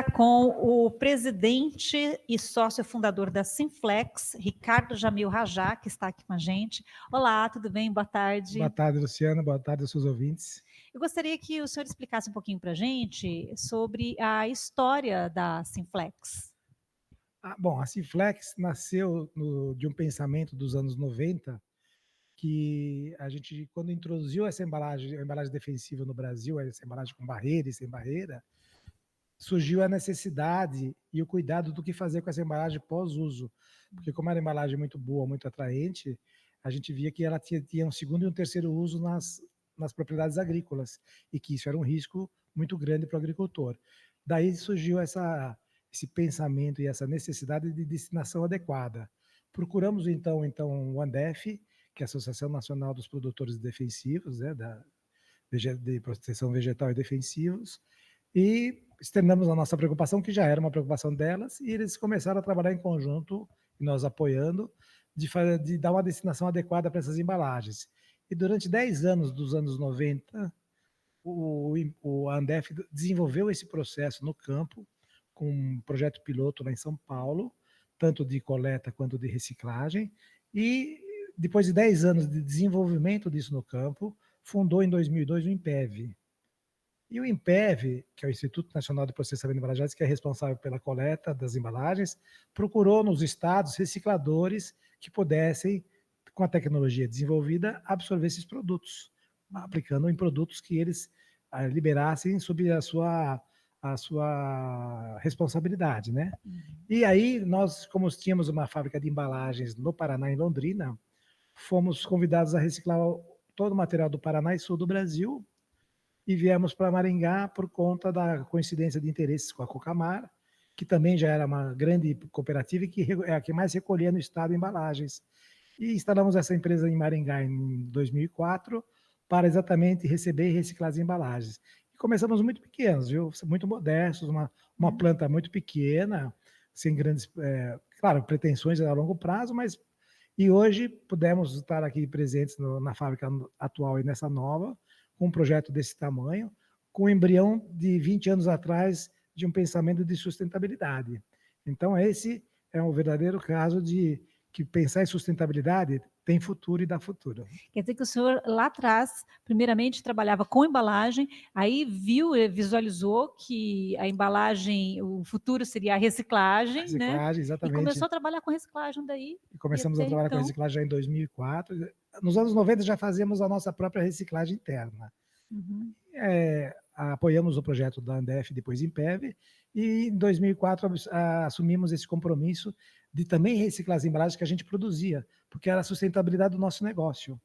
Com o presidente e sócio fundador da Sinflex, Ricardo Jamil Rajá, que está aqui com a gente. Olá, tudo bem? Boa tarde. Boa tarde, Luciana. Boa tarde aos seus ouvintes. Eu gostaria que o senhor explicasse um pouquinho para a gente sobre a história da Sinflex. Bom, a Sinflex nasceu de um pensamento dos anos 90, que a gente, quando introduziu essa embalagem, a embalagem defensiva no Brasil, essa embalagem com barreira e sem barreira, surgiu a necessidade e o cuidado do que fazer com essa embalagem pós-uso. Porque como era uma embalagem muito boa, muito atraente, a gente via que ela tinha um segundo e um terceiro uso nas propriedades agrícolas, e que isso era um risco muito grande para o agricultor. Daí surgiu esse pensamento e essa necessidade de destinação adequada. Procuramos então o ANDEF, que é a Associação Nacional dos Produtores Defensivos, né, de proteção vegetal e defensivos, e externamos a nossa preocupação, que já era uma preocupação delas, e eles começaram a trabalhar em conjunto, e nós apoiando, de dar uma destinação adequada para essas embalagens. E durante 10 anos, dos anos 90, o Andef desenvolveu esse processo no campo, com um projeto piloto lá em São Paulo, tanto de coleta quanto de reciclagem, e depois de 10 anos de desenvolvimento disso no campo, fundou em 2002 o INPEV. E o INPEV, que é o Instituto Nacional de Processamento de Embalagens, que é responsável pela coleta das embalagens, procurou nos estados recicladores que pudessem, com a tecnologia desenvolvida, absorver esses produtos, aplicando em produtos que eles liberassem sob a sua responsabilidade, né? E aí nós, como tínhamos uma fábrica de embalagens no Paraná, em Londrina, fomos convidados a reciclar todo o material do Paraná e sul do Brasil, e viemos para Maringá por conta da coincidência de interesses com a Cocamar, que também já era uma grande cooperativa e que é a que mais recolhia no estado embalagens. E instalamos essa empresa em Maringá em 2004 para exatamente receber e reciclar as embalagens. E começamos muito pequenos, viu? Muito modestos, uma planta muito pequena, sem grandes, claro, pretensões a longo prazo, mas e hoje pudemos estar aqui presentes na fábrica atual e nessa nova, com um projeto desse tamanho, com o embrião de 20 anos atrás de um pensamento de sustentabilidade. Então, esse é um verdadeiro caso de que pensar em sustentabilidade tem futuro e dá futuro. Quer dizer que o senhor lá atrás, primeiramente, trabalhava com embalagem, aí viu, visualizou que a embalagem, o futuro seria a reciclagem, né? Reciclagem, E exatamente. começou a trabalhar com reciclagem daí. E começamos a até trabalhar com então. reciclagem já em 2004. Nos anos 90 já fazíamos a nossa própria reciclagem interna. Apoiamos o projeto da Andef, depois INPEV, e em 2004 assumimos esse compromisso de também reciclar as embalagens que a gente produzia, porque era a sustentabilidade do nosso negócio,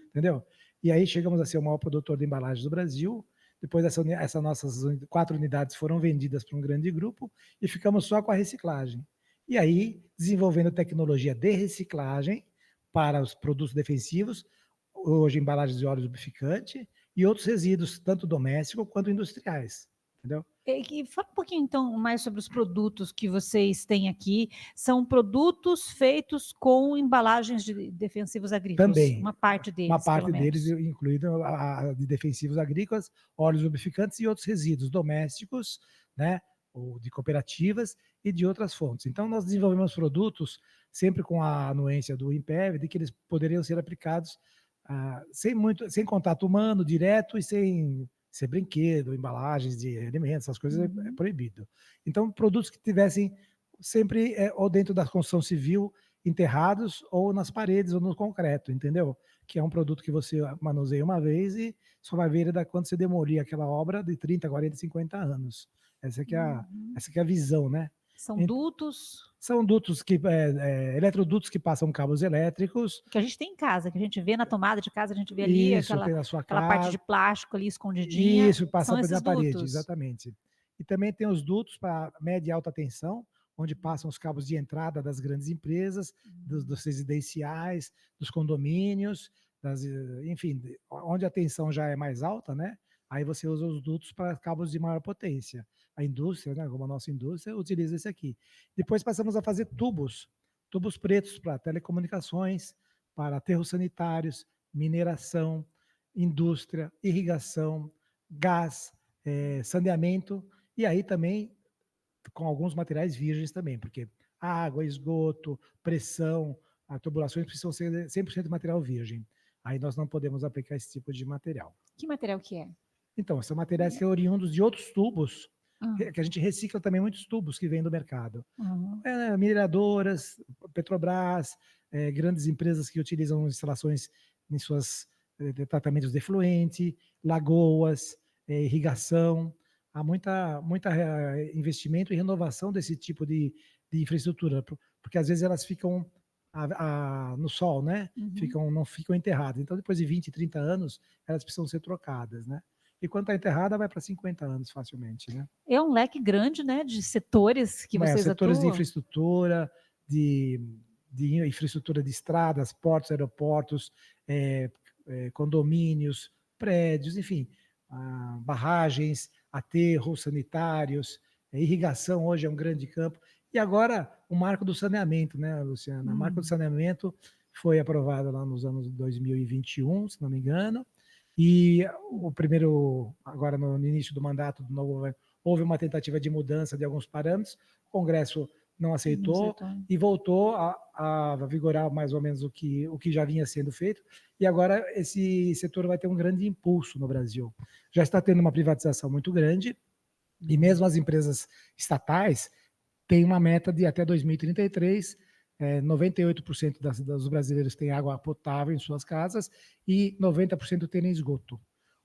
entendeu? E aí chegamos a ser o maior produtor de embalagens do Brasil. Depois essas nossas 4 unidades foram vendidas para um grande grupo e ficamos só com a reciclagem. E aí, desenvolvendo tecnologia de reciclagem para os produtos defensivos, hoje embalagens de óleo lubrificante, e outros resíduos, tanto domésticos quanto industriais, entendeu? E fala um pouquinho, então, mais sobre os produtos que vocês têm aqui. São produtos feitos com embalagens de defensivos agrícolas, Também, uma parte uma deles, pelo parte deles, menos. incluída de defensivos agrícolas, óleos lubrificantes e outros resíduos domésticos, né, ou de cooperativas e de outras fontes. Então, nós desenvolvemos produtos sempre com a anuência do INPEV, de que eles poderiam ser aplicados sem contato humano direto e sem ser brinquedo, embalagens de alimentos, essas coisas é proibido. Então, produtos que tivessem sempre ou dentro da construção civil, enterrados, ou nas paredes ou no concreto, entendeu? Que é um produto que você manuseia uma vez e só vai ver ele quando você demolir aquela obra de 30, 40, 50 anos. Essa que é a visão, né? São dutos São dutos eletrodutos que passam cabos elétricos. que a gente tem em casa, que a gente vê na tomada de casa, a gente vê ali Isso, aquela, tem na sua aquela parte casa. de plástico ali escondidinha. Isso, passa São esses na parede, dutos. exatamente. E também tem os dutos para média e alta tensão, onde passam os cabos de entrada das grandes empresas, dos residenciais, dos condomínios, enfim, onde a tensão já é mais alta, né? Aí você usa os dutos para cabos de maior potência. A indústria, né, como a nossa indústria, utiliza esse aqui. Depois passamos a fazer tubos pretos para telecomunicações, para aterros sanitários, mineração, indústria, irrigação, gás, saneamento, e aí também com alguns materiais virgens também, porque água, esgoto, pressão, tubulações precisam ser 100% material virgem. Aí nós não podemos aplicar esse tipo de material. Que material que é? Então, são materiais que são oriundos de outros tubos, Ah, que a gente recicla também muitos tubos que vêm do mercado. ah, Mineradoras, Petrobras, grandes empresas que utilizam instalações em suas tratamentos de efluente, lagoas, irrigação. Há muita investimento e renovação desse tipo de infraestrutura, porque às vezes elas ficam no sol, né? uhum. Não ficam enterradas. Então, depois de 20, 30 anos, elas precisam ser trocadas, né? E quando está enterrada, vai para 50 anos facilmente, né? É um leque grande, né, de setores que vocês Setores de atuam. infraestrutura, de, de infraestrutura de estradas, portos, aeroportos, condomínios, prédios, enfim, barragens, aterros sanitários, irrigação hoje é um grande campo. E agora o marco do saneamento, né, Luciana? O marco do saneamento foi aprovado lá nos anos 2021, se não me engano, e o primeiro, agora no início do mandato do novo governo, houve uma tentativa de mudança de alguns parâmetros, o Congresso não Não sei, aceitou tá. e voltou a vigorar mais ou menos o que já vinha sendo feito, e agora esse setor vai ter um grande impulso no Brasil. Já está tendo uma privatização muito grande, e mesmo as empresas estatais têm uma meta de até 2033, 98% dos brasileiros têm água potável em suas casas e 90% têm esgoto.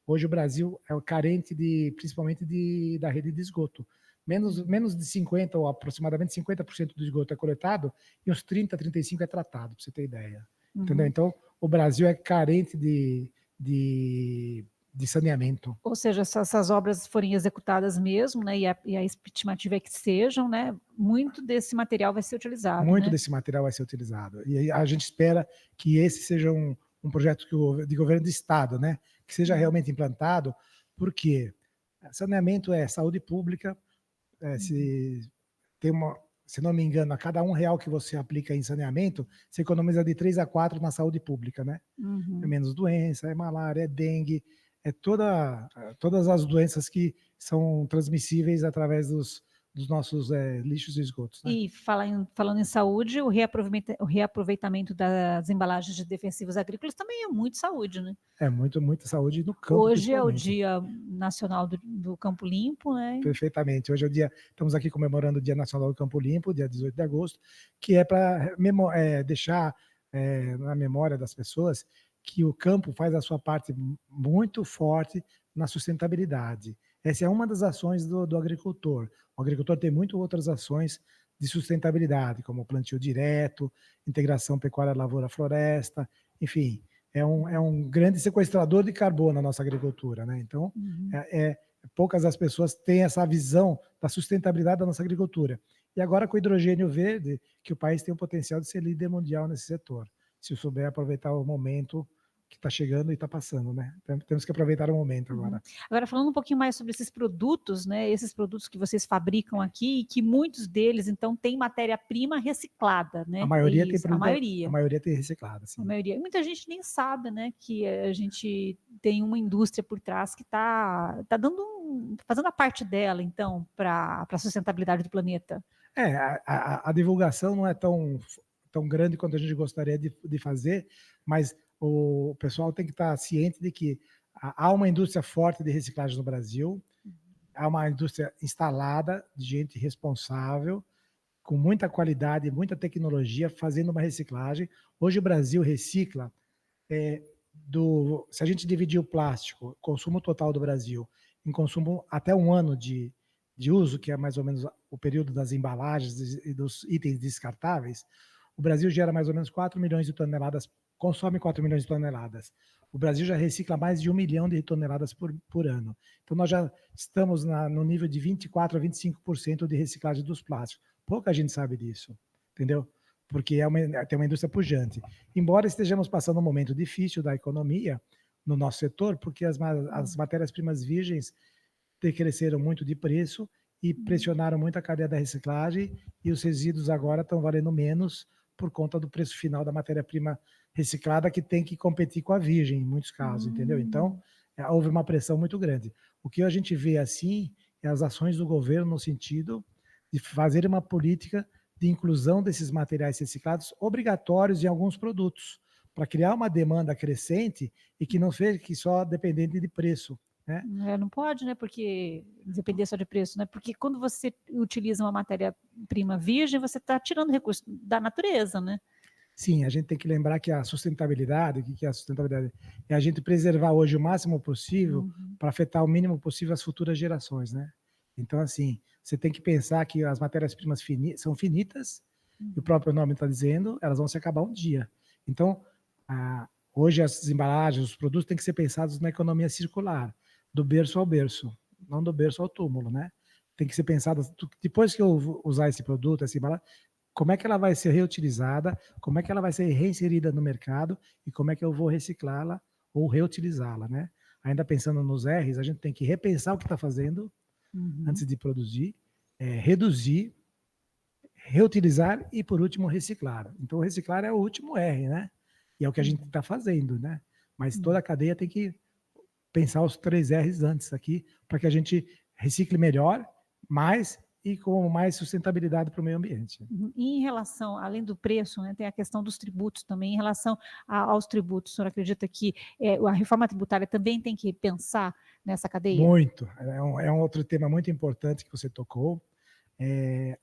Hoje o Brasil é carente principalmente da rede de esgoto. Menos de 50% ou aproximadamente 50% do esgoto é coletado e uns 30, 35% é tratado, para você ter ideia. Entendeu? Então, o Brasil é carente de saneamento. Ou seja, se essas obras forem executadas mesmo, né, e a estimativa é que sejam, né, muito desse material vai ser utilizado, Muito né? desse material vai ser utilizado. E a gente espera que esse seja um projeto de governo de Estado, né? Que seja realmente implantado, porque saneamento é saúde pública, se tem se não me engano, a cada R$ 1 que você aplica em saneamento, você economiza de 3 a 4 na saúde pública, né? É Uhum. menos doença, é malária, é dengue, todas as doenças que são transmissíveis através dos nossos lixos e esgotos, né? E falando em saúde, o reaproveitamento das embalagens de defensivos agrícolas também é muito saúde, né? É muita saúde no campo, Hoje é o principalmente. Dia Nacional do Campo Limpo, né? Perfeitamente. Hoje é o dia, estamos aqui comemorando o Dia Nacional do Campo Limpo, dia 18 de agosto, que é para deixar na memória das pessoas que o campo faz a sua parte muito forte na sustentabilidade. Essa é uma das ações do agricultor. O agricultor tem muitas outras ações de sustentabilidade, como plantio direto, integração pecuária, lavoura, floresta, enfim, é um grande sequestrador de carbono na nossa agricultura, né? Então, é, poucas das pessoas têm essa visão da sustentabilidade da nossa agricultura. E agora com o hidrogênio verde, que o país tem o potencial de ser líder mundial nesse setor, se souber aproveitar o momento que está chegando e está passando, né? Temos que aproveitar o momento agora. Agora, falando um pouquinho mais sobre esses produtos, né? Esses produtos que vocês fabricam aqui, e que muitos deles, então, têm matéria-prima reciclada, A né? É maioria tem isso, a produto, a maioria. maioria tem reciclado, A assim. maioria. Muita gente nem sabe, né, que a gente tem uma indústria por trás que tá dando fazendo a parte dela, então, para a sustentabilidade do planeta. A divulgação não é tão grande quanto a gente gostaria de fazer, mas o pessoal tem que estar ciente de que há uma indústria forte de reciclagem no Brasil, há uma indústria instalada de gente responsável, com muita qualidade, muita tecnologia, fazendo uma reciclagem. Hoje o Brasil recicla, se a gente dividir o plástico, consumo total do Brasil, em consumo até um ano de uso, que é mais ou menos o período das embalagens e dos itens descartáveis, o Brasil gera mais ou menos 4 milhões de toneladas, consome 4 milhões de toneladas. O Brasil já recicla mais de 1 milhão de toneladas por ano. Então, nós já estamos no nível de 24% a 25% de reciclagem dos plásticos. Pouca gente sabe disso, entendeu? Porque tem uma indústria pujante. Embora estejamos passando um momento difícil da economia no nosso setor, porque as matérias-primas virgens cresceram muito de preço e pressionaram muito a cadeia da reciclagem, e os resíduos agora estão valendo menos por conta do preço final da matéria-prima reciclada, que tem que competir com a virgem, em muitos casos, entendeu? Então, houve uma pressão muito grande. O que a gente vê assim é as ações do governo no sentido de fazer uma política de inclusão desses materiais reciclados obrigatórios em alguns produtos, para criar uma demanda crescente e que não fique só dependente de preço, né. Não pode, né, porque depender só de preço, né, porque quando você utiliza uma matéria-prima virgem, você está tirando recurso da natureza, né. Sim, a gente tem que lembrar que a sustentabilidade, o que que é a sustentabilidade? É a gente preservar hoje o máximo possível Uhum, para afetar o mínimo possível as futuras gerações, né. Então, assim, você tem que pensar que as matérias-primas são finitas, e o uhum, próprio nome está dizendo, elas vão se acabar um dia. Então, hoje as embalagens, os produtos têm que ser pensados na economia circular, do berço ao berço, não do berço ao túmulo, né. Tem que ser pensado, depois que eu usar esse produto, essa embalagem, como é que ela vai ser reutilizada, como é que ela vai ser reinserida no mercado e como é que eu vou reciclá-la ou reutilizá-la, né. Ainda pensando nos R's, a gente tem que repensar o que está fazendo uhum, antes de produzir, reduzir, reutilizar e, por último, reciclar. Então, reciclar é o último R, né, e é o que a gente uhum, está fazendo, né. Mas toda uhum. a cadeia tem que pensar os 3 R's antes aqui, para que a gente recicle melhor, mais e com mais sustentabilidade para o meio ambiente. Uhum. E em relação, além do preço, né, tem a questão dos tributos também. Em relação aos tributos, o senhor acredita que a reforma tributária também tem que pensar nessa cadeia? Muito. É um outro tema muito importante que você tocou.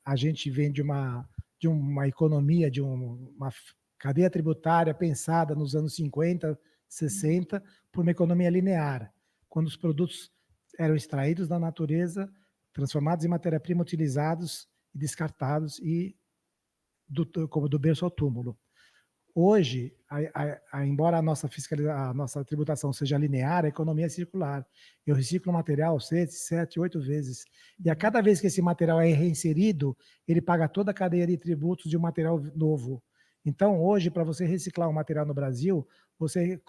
A gente vem de uma economia, uma cadeia tributária pensada nos anos 50, Uhum, 60, por uma economia linear, quando os produtos eram extraídos da natureza, transformados em matéria-prima, utilizados e descartados, e como do berço ao túmulo. Hoje, embora a nossa tributação seja linear, a economia é circular. Eu reciclo o material 6, 7, 8 vezes. E a uhum, cada vez que esse material é reinserido, ele paga toda a cadeia de tributos de um material novo. Então, hoje, para você reciclar um material no Brasil, você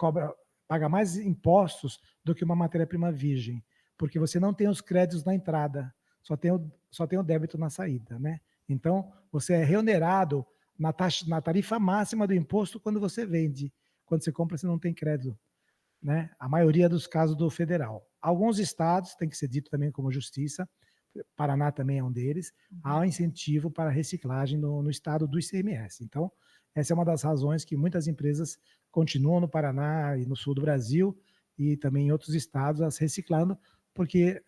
paga mais impostos do que uma matéria-prima virgem, porque você não tem os créditos na entrada, só tem o débito na saída, né? Então, você é reonerado na tarifa máxima do imposto quando você vende. Quando você compra, você não tem crédito, né? A maioria dos casos do federal. Alguns estados, tem que ser dito também como justiça, Paraná também é um deles, há uhum, um incentivo para reciclagem no estado do ICMS. Então, essa é uma das razões que muitas empresas continuam no Paraná e no sul do Brasil e também em outros estados as reciclando, porque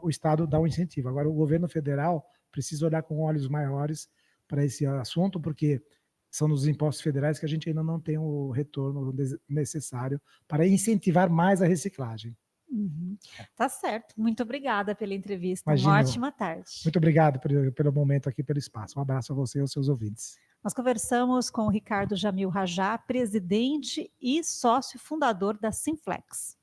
o estado dá um incentivo. Agora, o governo federal precisa olhar com olhos maiores para esse assunto, porque são nos impostos federais que a gente ainda não tem o retorno necessário para incentivar mais a reciclagem. uhum. Tá certo. Muito obrigada pela entrevista. Uma Imagino. ótima tarde. Muito obrigado pelo momento aqui, pelo espaço. Um abraço a você e aos seus ouvintes. Nós conversamos com o Ricardo Jamil Rajá, presidente e sócio fundador da Sinflex.